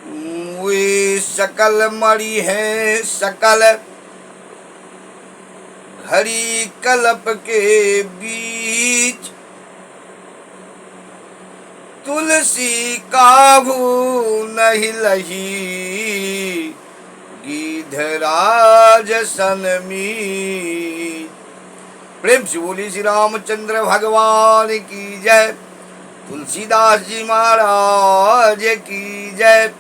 वे सकल मरी है सकल, घड़ी कलप के बीच। तुलसी काहू नहीं लही, गीधराज सनमीत। प्रेम से बोली श्री रामचंद्र भगवान की जय। तुलसीदास जी महाराज की जय।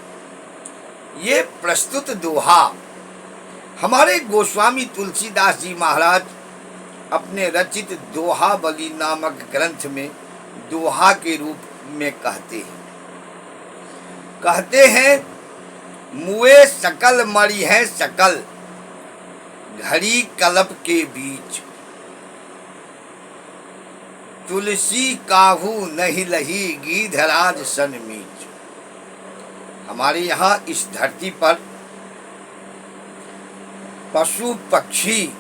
ये प्रस्तुत दोहा हमारे गोस्वामी तुलसीदास जी महाराज अपने रचित दोहावली नामक ग्रंथ में दोहा के रूप में कहते हैं मुए सकल मरी है सकल, घड़ी कलप के बीच। तुलसी काहू नहीं लही, गीधराज सन मीच। हमारे यहाँ इस धरती पर पशु पक्षी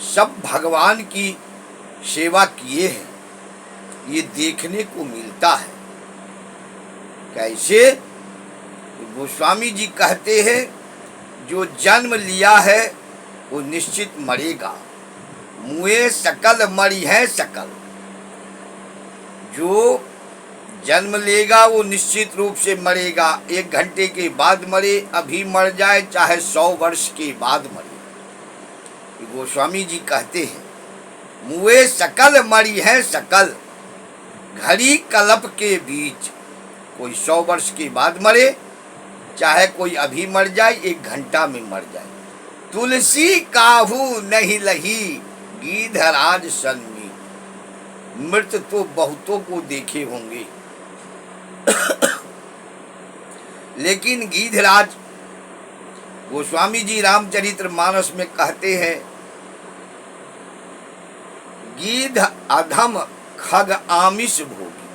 सब भगवान की सेवा किए हैं, ये देखने को मिलता है। कैसे? गोस्वामी जी कहते हैं जो जन्म लिया है वो निश्चित मरेगा। मुए सकल मरी है सकल, जो जन्म लेगा वो निश्चित रूप से मरेगा। 1 घंटे के बाद मरे, अभी मर जाए, चाहे 100 वर्ष के बाद मरे। गोस्वामी जी कहते हैं मुए सकल मरी है सकल, घड़ी कलप के बीच। कोई 100 वर्ष के बाद मरे, चाहे कोई अभी मर जाए, 1 घंटा में मर जाए। तुलसी काहू नहीं लही, गीधराज सनमी। मृत तो बहुतों को देखे होंगे लेकिन गीधराज, गोस्वामी जी रामचरितमानस में कहते हैं गीध अधम खग आमिष भोगी।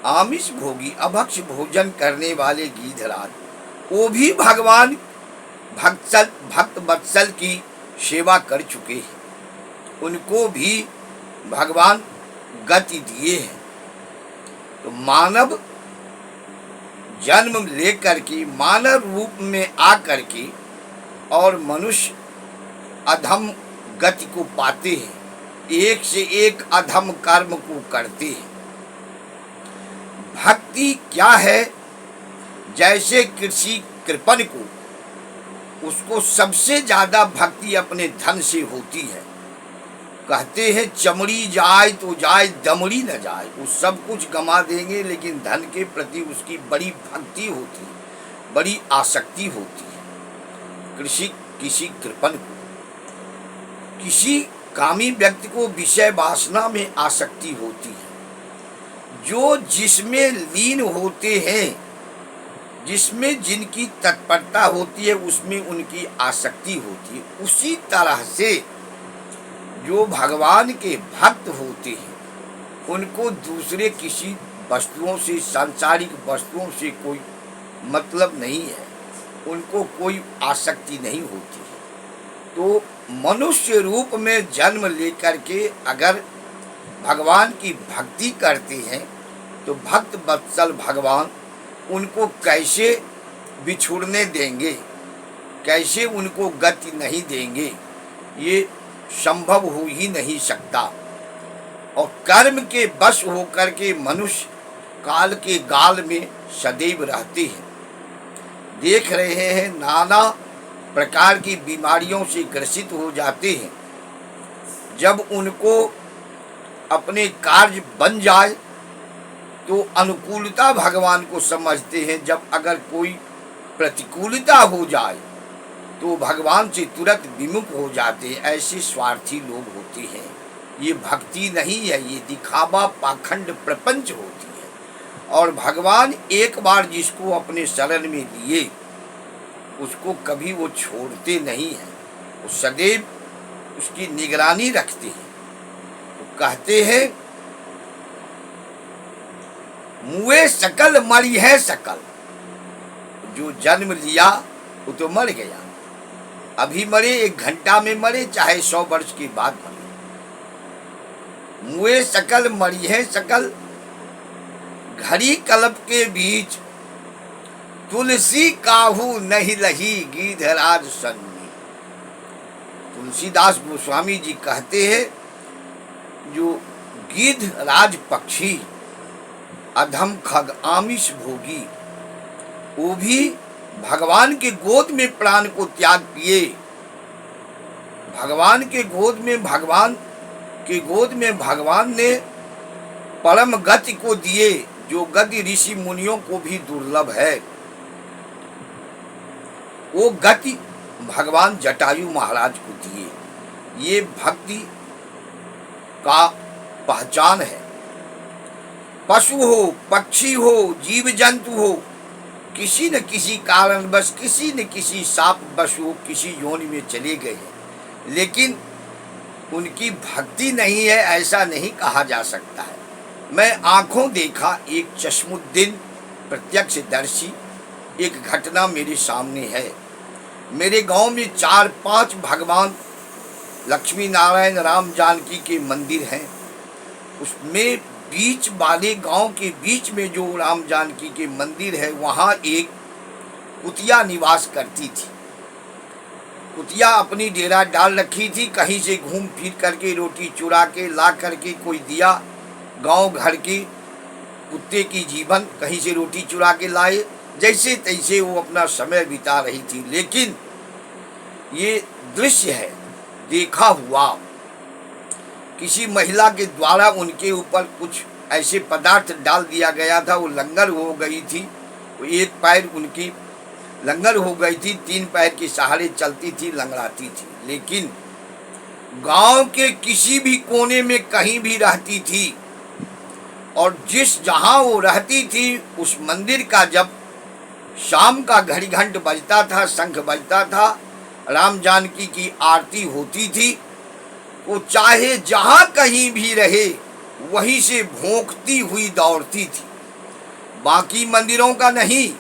आमिष भोगी, अभक्ष भोजन करने वाले गीधराज, वो भी भगवान भक्त वत्सल की सेवा कर चुके हैं। उनको भी भगवान गति दिए हैं। तो मानव जन्म लेकर के मानव रूप में आकर के और मनुष्य अधम गति को पाते हैं, एक से एक अधम कर्म को करते हैं। भक्ति क्या है? जैसे किसी कृपण को, उसको सबसे ज्यादा भक्ति अपने धन से होती है। कहते हैं चमड़ी जाए तो जाए, दमड़ी न जाए। वो सब कुछ गंवा देंगे, लेकिन धन के प्रति उसकी बड़ी भक्ति होती है, बड़ी आसक्ति होती है। किसी कृपण को, किसी कामी व्यक्ति को विषय वासना में आसक्ति होती है। जो जिसमें लीन होते हैं, जिसमें जिनकी तत्परता होती है, उसमें उनकी आसक्ति होती है। उसी तरह से जो भगवान के भक्त होते हैं, उनको दूसरे किसी वस्तुओं से, सांसारिक वस्तुओं से कोई मतलब नहीं है, उनको कोई आसक्ति नहीं होती है। तो मनुष्य रूप में जन्म लेकर के अगर भगवान की भक्ति करते हैं, तो भक्त वत्सल भगवान उनको कैसे बिछुड़ने देंगे, कैसे उनको गति नहीं देंगे? ये संभव हो ही नहीं सकता। और कर्म के वश होकर के मनुष्य काल के गाल में सदैव रहते हैं। देख रहे हैं नाना प्रकार की बीमारियों से ग्रसित हो जाते हैं। जब उनको अपने कार्य बन जाए तो अनुकूलता भगवान को समझते हैं। जब अगर कोई प्रतिकूलता हो जाए तो भगवान से तुरंत विमुख हो जाते हैं। ऐसे स्वार्थी लोग होते हैं। ये भक्ति नहीं है, ये दिखावा पाखंड प्रपंच होती है। और भगवान एक बार जिसको अपने शरण में लिए, उसको कभी वो छोड़ते नहीं हैं, वो सदैव उसकी निगरानी रखते हैं। तो कहते हैं मुए सकल मरी है सकल, जो जन्म लिया वो तो मर गया। अभी मरे, 1 घंटा में मरे, चाहे 100 वर्ष के बाद मरे। मुए सकल मरी है सकल, घड़ी कलप के बीच। तुलसी काहू नहीं लही गीधराज सन में। तुलसीदास गोस्वामी जी कहते हैं जो गीधराज पक्षी अधम खग आमिष भोगी, वो भी भगवान के गोद में प्राण को त्याग किए। भगवान के गोद में भगवान ने परम गति को दिए, जो गति ऋषि मुनियों को भी दुर्लभ है। वो गति भगवान जटायु महाराज को दिए। ये भक्ति का पहचान है। पशु हो, पक्षी हो, जीव जंतु हो, किसी न किसी कारण बस किसी न किसी शाप बस वो किसी योनि में चले गए हैं, लेकिन उनकी भक्ति नहीं है ऐसा नहीं कहा जा सकता है। मैं आंखों देखा एक चश्मुद्दीन प्रत्यक्षदर्शी एक घटना मेरे सामने है। मेरे गांव में 4-5 भगवान लक्ष्मी नारायण राम जानकी के मंदिर हैं। उसमें बीच वाले गांव के बीच में जो राम जानकी के मंदिर है, वहाँ एक कुतिया निवास करती थी। कुतिया अपनी डेरा डाल रखी थी, कहीं से घूम फिर करके रोटी चुरा के ला करके कोई दिया। गांव घर के कुत्ते की जीवन कहीं से रोटी चुरा के लाए, जैसे तैसे वो अपना समय बिता रही थी। लेकिन ये दृश्य है देखा हुआ, किसी महिला के द्वारा उनके ऊपर कुछ ऐसे पदार्थ डाल दिया गया था। वो लंगर हो गई थी, वो एक पैर उनकी लंगर हो गई थी, 3 पैर के सहारे चलती थी, लंगड़ाती थी। लेकिन गांव के किसी भी कोने में कहीं भी रहती थी, और जहाँ वो रहती थी उस मंदिर का जब शाम का घड़ी घंट बजता था, शंख बजता था, राम जानकी की आरती होती थी, वो चाहे जहाँ कहीं भी रहे वहीं से भौंकती हुई दौड़ती थी। बाकी मंदिरों का नहीं,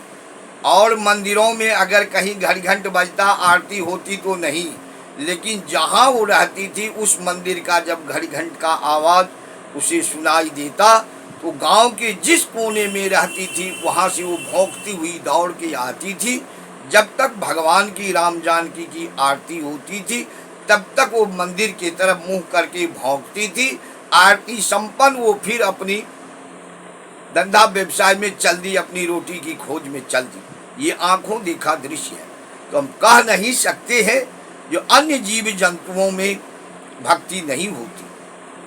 और मंदिरों में अगर कहीं घड़ी घंट बजता आरती होती तो नहीं, लेकिन जहाँ वो रहती थी उस मंदिर का जब घड़ी घंट का आवाज़ उसे सुनाई देता तो गांव के जिस कोने में रहती थी वहाँ से वो भौंकती हुई दौड़ के आती थी। जब तक भगवान की राम जानकी की आरती होती थी तब तक वो मंदिर की तरफ मुंह करके भौंकती थी। आरती संपन्न वो फिर अपनी धंधा व्यवसाय में चल दी, अपनी रोटी की खोज में चल दी। ये आंखों देखा दृश्य है। तो हम कह नहीं सकते हैं जो अन्य जीव जंतुओं में भक्ति नहीं होती,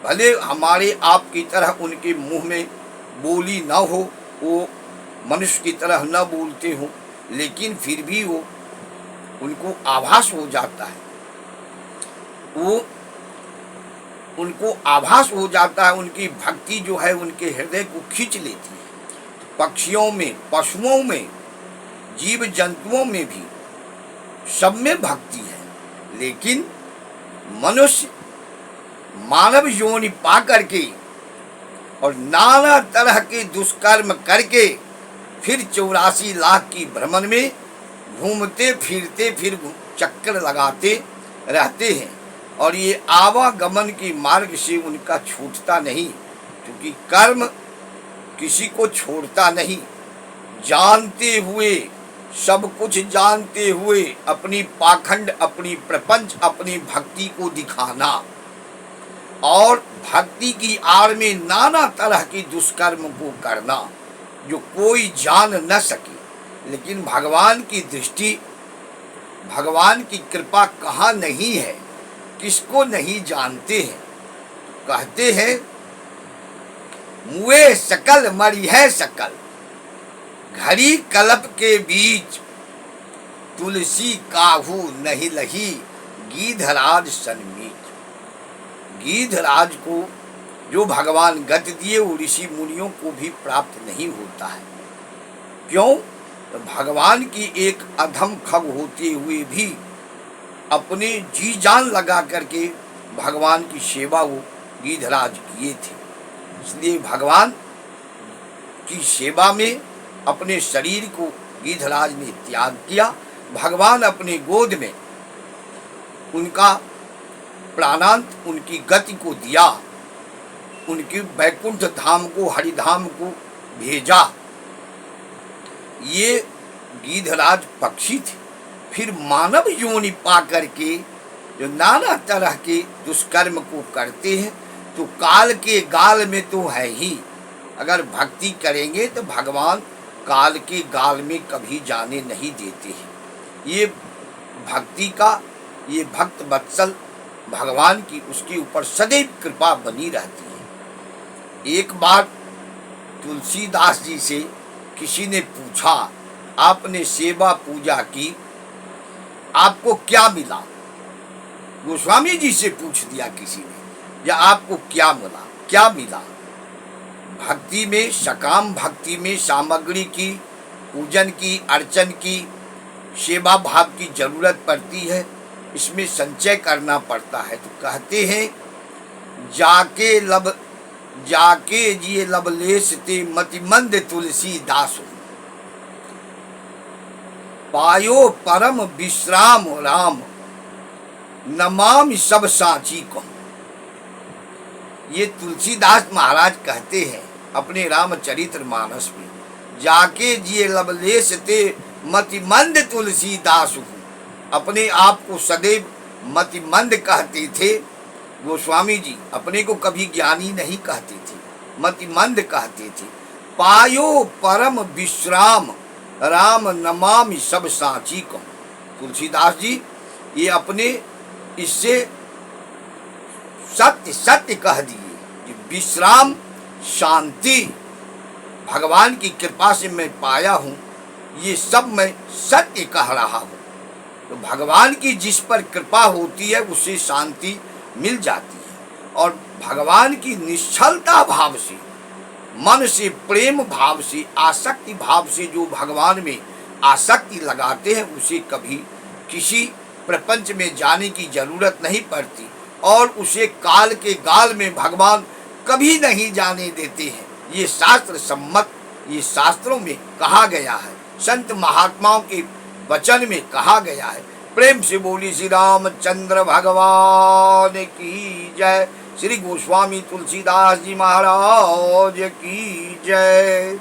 भले हमारे आपकी तरह उनके मुंह में बोली न हो, वो मनुष्य की तरह न बोलते हो, लेकिन फिर भी वो उनको आभास हो जाता है, वो उनको आभास हो जाता है, उनकी भक्ति जो है उनके हृदय को खींच लेती है। पक्षियों में, पशुओं में, जीव जंतुओं में भी सब में भक्ति है, लेकिन मनुष्य मानव योनि पा करके और नाना तरह के दुष्कर्म करके फिर 84 लाख की भ्रमण में घूमते फिरते फिर चक्कर लगाते रहते हैं, और ये आवागमन की मार्ग से उनका छूटता नहीं, क्योंकि कर्म किसी को छोड़ता नहीं। जानते हुए, सब कुछ जानते हुए अपनी पाखंड, अपनी प्रपंच, अपनी भक्ति को दिखाना और भक्ति की आड़ में नाना तरह की दुष्कर्म को करना जो कोई जान न सके। लेकिन भगवान की दृष्टि, भगवान की कृपा कहाँ नहीं है, किसको नहीं जानते हैं। कहते हैं मुए सकल मरी है सकल, घड़ी कलप के बीच तुलसी काहू नहीं लही गीधराज सनमीत। गीधराज को जो भगवान गति दिए वो ऋषि मुनियों को भी प्राप्त नहीं होता है। क्यों? तो भगवान की एक अधम खग होते हुए भी अपने जी जान लगा करके भगवान की सेवा वो गीधराज किए थे। इसलिए भगवान की सेवा में अपने शरीर को गीधराज ने त्याग किया। भगवान अपने गोद में उनका प्राणांत, उनकी गति को दिया, उनकी वैकुंठ धाम को, हरिधाम को भेजा। ये गीधराज पक्षी थे, फिर मानव योनि पा करके जो नाना तरह के दुष्कर्म को करते हैं, तो काल के गाल में तो है ही। अगर भक्ति करेंगे तो भगवान काल के गाल में कभी जाने नहीं देते हैं। ये भक्ति का, ये भक्त वत्सल भगवान की उसके ऊपर सदैव कृपा बनी रहती है। एक बार तुलसीदास जी से किसी ने पूछा, आपने सेवा पूजा की, आपको क्या मिला? गोस्वामी जी से पूछ दिया किसी ने, या आपको क्या मिला, क्या मिला? भक्ति में, सकाम भक्ति में सामग्री की, पूजन की, अर्चन की, सेवा भाव की जरूरत पड़ती है, इसमें संचय करना पड़ता है। तो कहते हैं, जाके जिए लवलेश ते मतिमंद तुलसीदास, पायो परम विश्राम राम, नमामि सब साची को। ये तुलसीदास महाराज कहते हैं अपने रामचरित्र मानस में, जाके जिए लवलेश ते मतिमंद तुलसीदास, अपने आप को सदैव मतिमंद कहते थे। गोस्वामी जी अपने को कभी ज्ञानी नहीं कहते थे, मतिमंद कहते थे। पायो परम विश्राम राम, नमामि सब साची को। तुलसीदास जी ये अपने इससे सत्य सत्य कह दिए, विश्राम, शांति भगवान की कृपा से मैं पाया हूँ, ये सब मैं सत्य कह रहा हूँ। तो भगवान की जिस पर कृपा होती है उससे शांति मिल जाती है, और भगवान की निश्चलता भाव से, मन से, प्रेम भाव से, आसक्ति भाव से जो भगवान में आसक्ति लगाते हैं, उसे कभी किसी प्रपंच में जाने की जरूरत नहीं पड़ती, और उसे काल के गाल में भगवान कभी नहीं जाने देते हैं। ये शास्त्र सम्मत, ये शास्त्रों में कहा गया है, संत महात्माओं के वचन में कहा गया है। प्रेम से बोली श्री रामचंद्र भगवान की जय, श्री गोस्वामी तुलसीदास जी महाराज की जय।